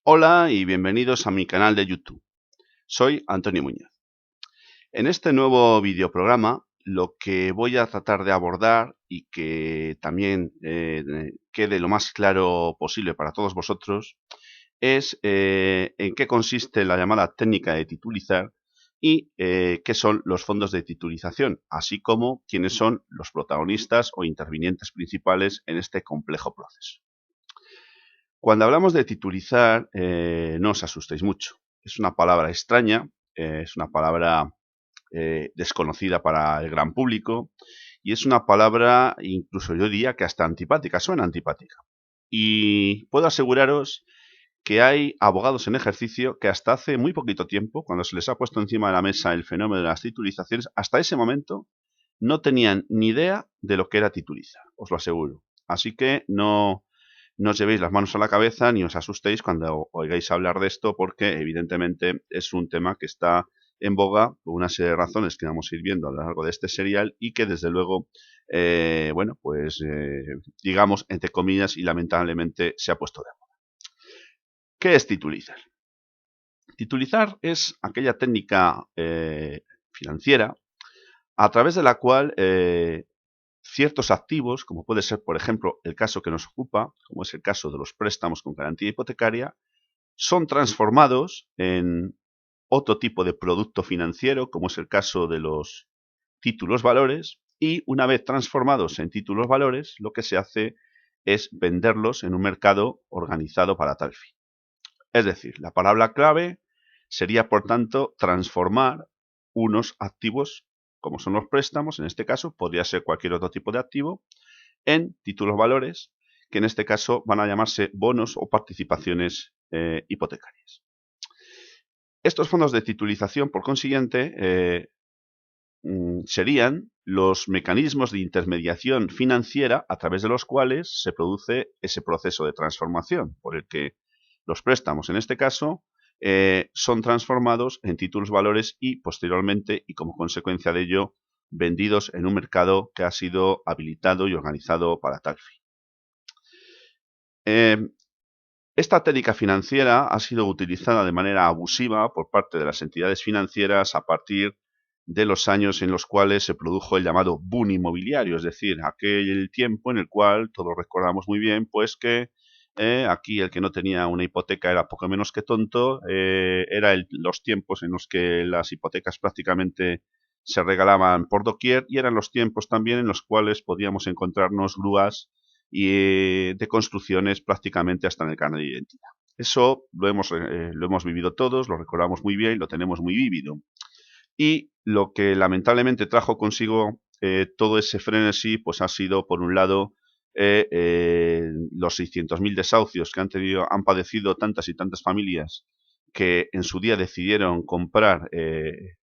Hola y bienvenidos a mi canal de YouTube. Soy Antonio Muñoz. En este nuevo videoprograma lo que voy a tratar de abordar y que también quede lo más claro posible para todos vosotros es en qué consiste la llamada técnica de titulizar y qué son los fondos de titulización, así como quiénes son los protagonistas o intervinientes principales en este complejo proceso. Cuando hablamos de titulizar, no os asustéis mucho. Es una palabra extraña, es una palabra desconocida para el gran público y es una palabra, incluso yo diría que hasta antipática, suena antipática. Y puedo aseguraros que hay abogados en ejercicio que hasta hace muy poquito tiempo, cuando se les ha puesto encima de la mesa el fenómeno de las titulizaciones, hasta ese momento no tenían ni idea de lo que era titulizar, os lo aseguro. Así que no os llevéis las manos a la cabeza ni os asustéis cuando oigáis hablar de esto, porque evidentemente es un tema que está en boga por una serie de razones que vamos a ir viendo a lo largo de este serial y que desde luego, digamos, entre comillas y lamentablemente se ha puesto de moda. ¿Qué es titulizar? Titulizar es aquella técnica financiera a través de la cual ciertos activos, como puede ser, por ejemplo, el caso que nos ocupa, como es el caso de los préstamos con garantía hipotecaria, son transformados en otro tipo de producto financiero, como es el caso de los títulos valores, y una vez transformados en títulos valores, lo que se hace es venderlos en un mercado organizado para tal fin. Es decir, la palabra clave sería, por tanto, transformar unos activos, como son los préstamos, en este caso, podría ser cualquier otro tipo de activo, en títulos valores, que en este caso van a llamarse bonos o participaciones hipotecarias. Estos fondos de titulización, por consiguiente, serían los mecanismos de intermediación financiera a través de los cuales se produce ese proceso de transformación, por el que los préstamos, en este caso, son transformados en títulos valores y posteriormente, y como consecuencia de ello, vendidos en un mercado que ha sido habilitado y organizado para tal fin. Esta técnica financiera ha sido utilizada de manera abusiva por parte de las entidades financieras a partir de los años en los cuales se produjo el llamado boom inmobiliario, es decir, aquel tiempo en el cual todos recordamos muy bien, pues que aquí el que no tenía una hipoteca era poco menos que tonto, los tiempos en los que las hipotecas prácticamente se regalaban por doquier y eran los tiempos también en los cuales podíamos encontrarnos grúas y de construcciones prácticamente hasta en el carnet de identidad. Eso lo hemos vivido todos, lo recordamos muy bien, lo tenemos muy vívido. Y lo que lamentablemente trajo consigo todo ese frenesí, pues ha sido, por un lado, los 600.000 desahucios que han padecido tantas y tantas familias que en su día decidieron comprar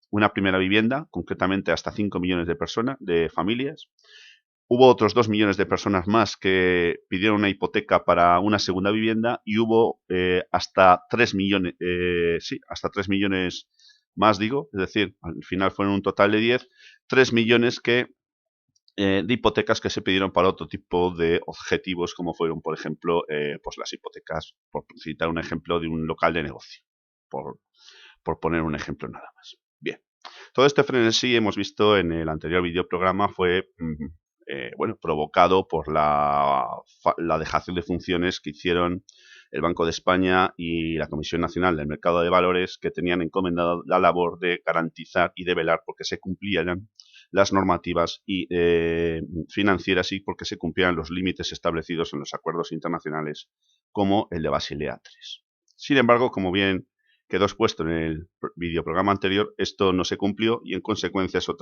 una primera vivienda, concretamente hasta 5 millones de personas, de familias. Hubo otros 2 millones de personas más que pidieron una hipoteca para una segunda vivienda y hubo hasta 3 millones, hasta 3 millones más, digo, es decir, al final fueron un total de 10, 3 millones de hipotecas que se pidieron para otro tipo de objetivos, como fueron, por ejemplo, pues las hipotecas, por citar un ejemplo de un local de negocio, por, por poner un ejemplo nada más. Bien, todo este frenesí hemos visto en el anterior videoprograma fue provocado por la dejación de funciones que hicieron el Banco de España y la Comisión Nacional del Mercado de Valores, que tenían encomendado la labor de garantizar y de velar porque se cumplieran las normativas financieras y porque se cumplieran los límites establecidos en los acuerdos internacionales como el de Basilea III. Sin embargo, como bien quedó expuesto en el videoprograma anterior, esto no se cumplió y en consecuencia eso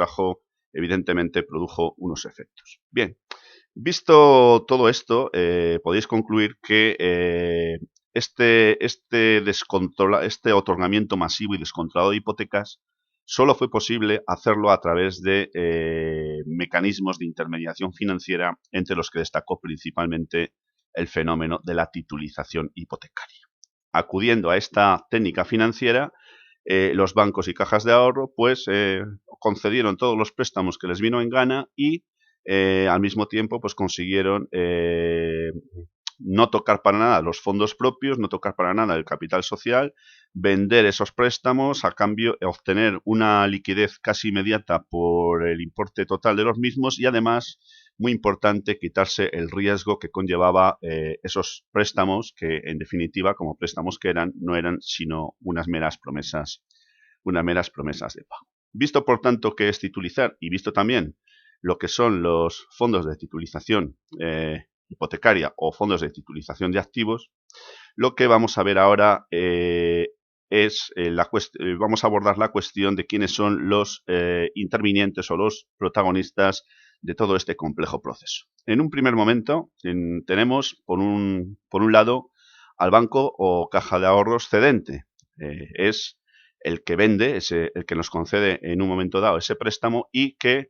evidentemente produjo unos efectos. Bien, visto todo esto, podéis concluir que este otorgamiento masivo y descontrolado de hipotecas solo fue posible hacerlo a través de mecanismos de intermediación financiera, entre los que destacó principalmente el fenómeno de la titulización hipotecaria. Acudiendo a esta técnica financiera, los bancos y cajas de ahorro pues concedieron todos los préstamos que les vino en gana y al mismo tiempo pues consiguieron no tocar para nada los fondos propios, no tocar para nada el capital social, vender esos préstamos a cambio de obtener una liquidez casi inmediata por el importe total de los mismos y además, muy importante, quitarse el riesgo que conllevaba esos préstamos que en definitiva, como préstamos que eran, no eran sino unas meras promesas de pago. Visto por tanto qué es titulizar y visto también lo que son los fondos de titulización hipotecaria o fondos de titulización de activos, lo que vamos a ver ahora vamos a abordar la cuestión de quiénes son los intervinientes o los protagonistas de todo este complejo proceso. En un primer momento tenemos por un lado al banco o caja de ahorros cedente. Es el que vende, el que nos concede en un momento dado ese préstamo y que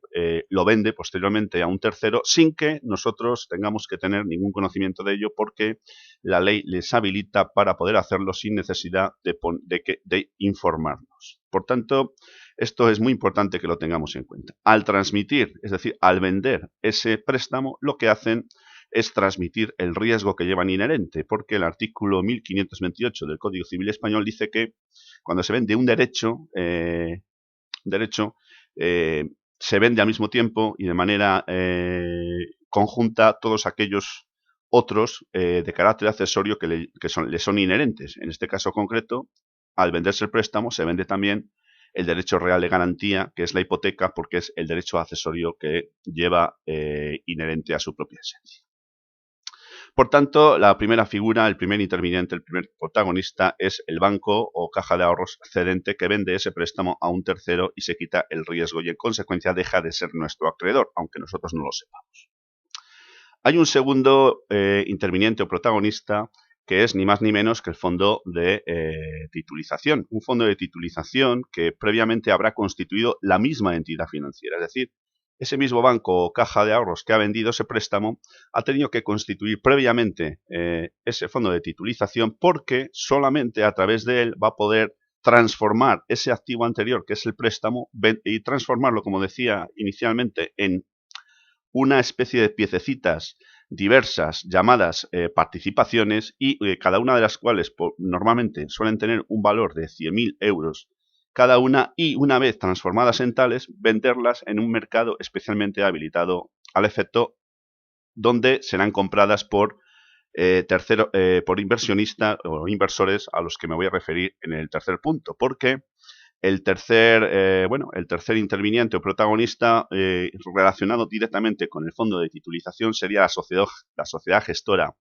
lo vende posteriormente a un tercero sin que nosotros tengamos que tener ningún conocimiento de ello porque la ley les habilita para poder hacerlo sin necesidad de informarnos. Por tanto, esto es muy importante que lo tengamos en cuenta. Al transmitir, es decir, al vender ese préstamo, lo que hacen es transmitir el riesgo que llevan inherente, porque el artículo 1528 del Código Civil Español dice que cuando se vende un derecho, se vende al mismo tiempo y de manera conjunta todos aquellos otros de carácter accesorio que le son inherentes. En este caso concreto, al venderse el préstamo, se vende también el derecho real de garantía, que es la hipoteca, porque es el derecho accesorio que lleva inherente a su propia esencia. Por tanto, la primera figura, el primer interviniente, el primer protagonista es el banco o caja de ahorros cedente que vende ese préstamo a un tercero y se quita el riesgo y en consecuencia deja de ser nuestro acreedor, aunque nosotros no lo sepamos. Hay un segundo interviniente o protagonista que es ni más ni menos que el fondo de titulización. Un fondo de titulización que previamente habrá constituido la misma entidad financiera, es decir, ese mismo banco o caja de ahorros que ha vendido ese préstamo ha tenido que constituir previamente ese fondo de titulización porque solamente a través de él va a poder transformar ese activo anterior que es el préstamo y transformarlo, como decía inicialmente, en una especie de piececitas diversas llamadas participaciones y cada una de las cuales normalmente suelen tener un valor de 100.000 euros cada una y una vez transformadas en tales, venderlas en un mercado especialmente habilitado al efecto donde serán compradas por por inversionistas o inversores a los que me voy a referir en el tercer punto, porque el tercer interviniente o protagonista relacionado directamente con el fondo de titulización sería la sociedad gestora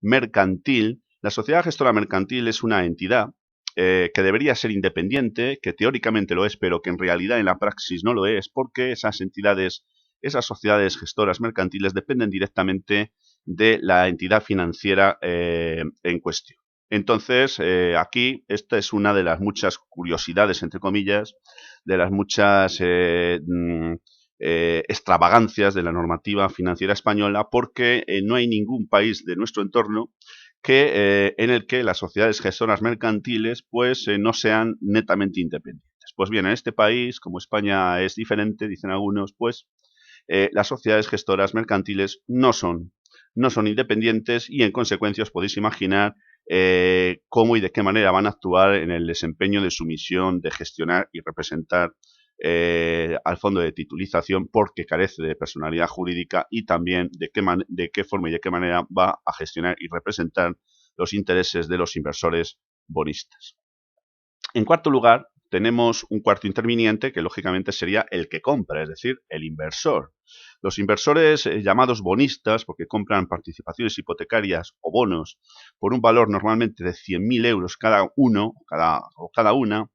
mercantil. La sociedad gestora mercantil es una entidad que debería ser independiente, que teóricamente lo es, pero que en realidad en la praxis no lo es, porque esas sociedades gestoras mercantiles dependen directamente de la entidad financiera en cuestión. Entonces, aquí esta es una de las muchas curiosidades, entre comillas, de las muchas extravagancias de la normativa financiera española, porque no hay ningún país de nuestro entorno en el que las sociedades gestoras mercantiles pues no sean netamente independientes. Pues bien, en este país, como España es diferente, dicen algunos, pues las sociedades gestoras mercantiles no son independientes y en consecuencia os podéis imaginar cómo y de qué manera van a actuar en el desempeño de su misión de gestionar y representar al fondo de titulización porque carece de personalidad jurídica y también de qué forma y de qué manera va a gestionar y representar los intereses de los inversores bonistas. En cuarto lugar, tenemos un cuarto interviniente que lógicamente sería el que compra, es decir, el inversor. Los inversores llamados bonistas, porque compran participaciones hipotecarias o bonos por un valor normalmente de 100.000 euros cada uno o cada una,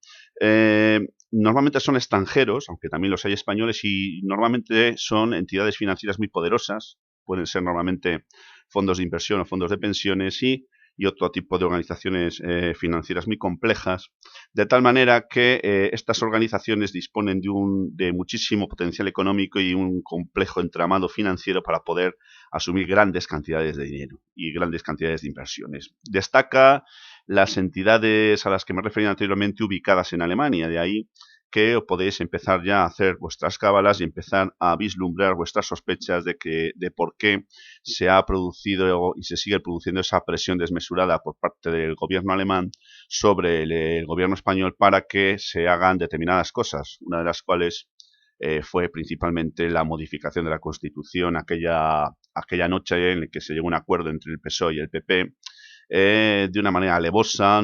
normalmente son extranjeros, aunque también los hay españoles, y normalmente son entidades financieras muy poderosas, pueden ser normalmente fondos de inversión o fondos de pensiones y otro tipo de organizaciones financieras muy complejas, de tal manera que estas organizaciones disponen de muchísimo potencial económico y un complejo entramado financiero para poder asumir grandes cantidades de dinero y grandes cantidades de inversiones. Destaca las entidades a las que me referí anteriormente ubicadas en Alemania, de ahí que podéis empezar ya a hacer vuestras cábalas y empezar a vislumbrar vuestras sospechas de por qué se ha producido y se sigue produciendo esa presión desmesurada por parte del gobierno alemán sobre el gobierno español para que se hagan determinadas cosas, una de las cuales fue principalmente la modificación de la Constitución aquella noche en la que se llegó a un acuerdo entre el PSOE y el PP, de una manera alevosa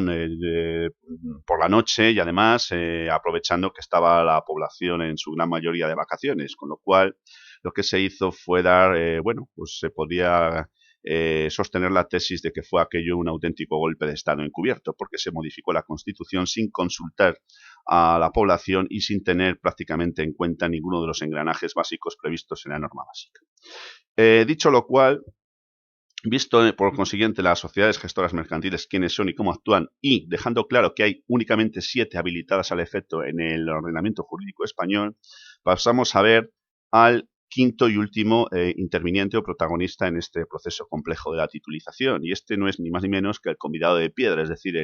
por la noche y además aprovechando que estaba la población en su gran mayoría de vacaciones, con lo cual lo que se hizo fue dar, bueno, pues se podía sostener la tesis de que fue aquello un auténtico golpe de Estado encubierto, porque se modificó la Constitución sin consultar a la población y sin tener prácticamente en cuenta ninguno de los engranajes básicos previstos en la norma básica. Dicho lo cual, visto por consiguiente las sociedades gestoras mercantiles quiénes son y cómo actúan y dejando claro que hay únicamente 7 habilitadas al efecto en el ordenamiento jurídico español, pasamos a ver al quinto y último interviniente o protagonista en este proceso complejo de la titulización, y este no es ni más ni menos que el convidado de piedra, es decir,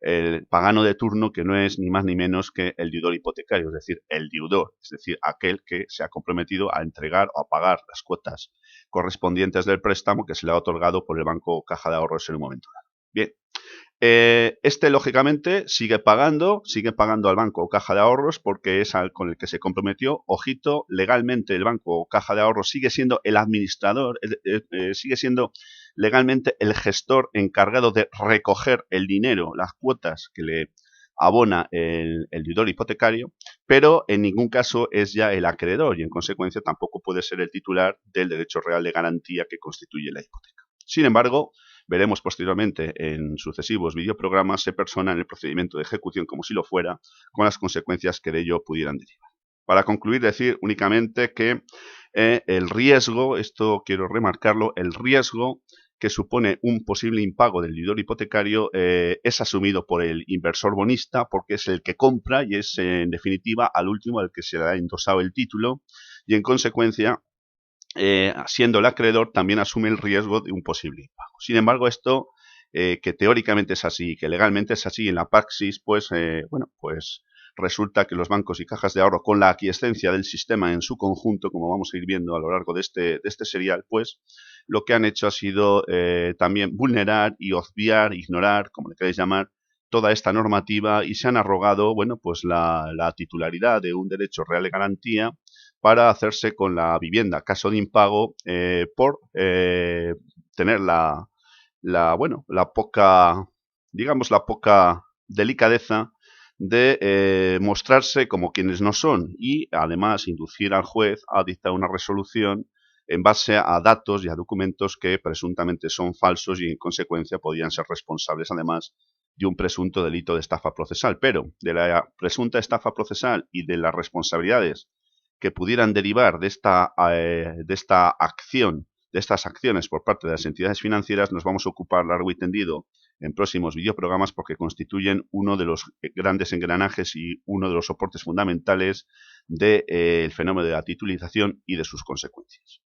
el pagano de turno, que no es ni más ni menos que el deudor hipotecario, es decir, el deudor, es decir, aquel que se ha comprometido a entregar o a pagar las cuotas correspondientes del préstamo que se le ha otorgado por el banco o caja de ahorros en un momento dado. Bien, lógicamente sigue pagando al banco o caja de ahorros porque es con el que se comprometió. Ojito, legalmente el banco o caja de ahorros sigue siendo el administrador, sigue siendo legalmente el gestor encargado de recoger el dinero, las cuotas que le abona el deudor hipotecario, pero en ningún caso es ya el acreedor y en consecuencia tampoco puede ser el titular del derecho real de garantía que constituye la hipoteca. Sin embargo, veremos posteriormente en sucesivos videoprogramas, se persona en el procedimiento de ejecución como si lo fuera, con las consecuencias que de ello pudieran derivar. Para concluir, decir únicamente que el riesgo, esto quiero remarcarlo, el riesgo que supone un posible impago del deudor hipotecario es asumido por el inversor bonista porque es el que compra y es en definitiva al último al que se le ha endosado el título y en consecuencia siendo el acreedor también asume el riesgo de un posible impago. Sin embargo, esto que teóricamente es así, que legalmente es así en la praxis, pues bueno, pues resulta que los bancos y cajas de ahorro, con la aquiescencia del sistema en su conjunto, como vamos a ir viendo a lo largo de este serial, pues lo que han hecho ha sido también vulnerar y obviar, ignorar, como le queréis llamar, toda esta normativa y se han arrogado, bueno, pues la titularidad de un derecho real de garantía para hacerse con la vivienda, caso de impago, por tener bueno, la poca, digamos, la poca delicadeza de mostrarse como quienes no son y además inducir al juez a dictar una resolución en base a datos y a documentos que presuntamente son falsos y en consecuencia podrían ser responsables además de un presunto delito de estafa procesal. Pero de la presunta estafa procesal y de las responsabilidades que pudieran derivar de esta acción, de estas acciones por parte de las entidades financieras, nos vamos a ocupar largo y tendido en próximos videoprogramas porque constituyen uno de los grandes engranajes y uno de los soportes fundamentales del fenómeno de la titulización y de sus consecuencias.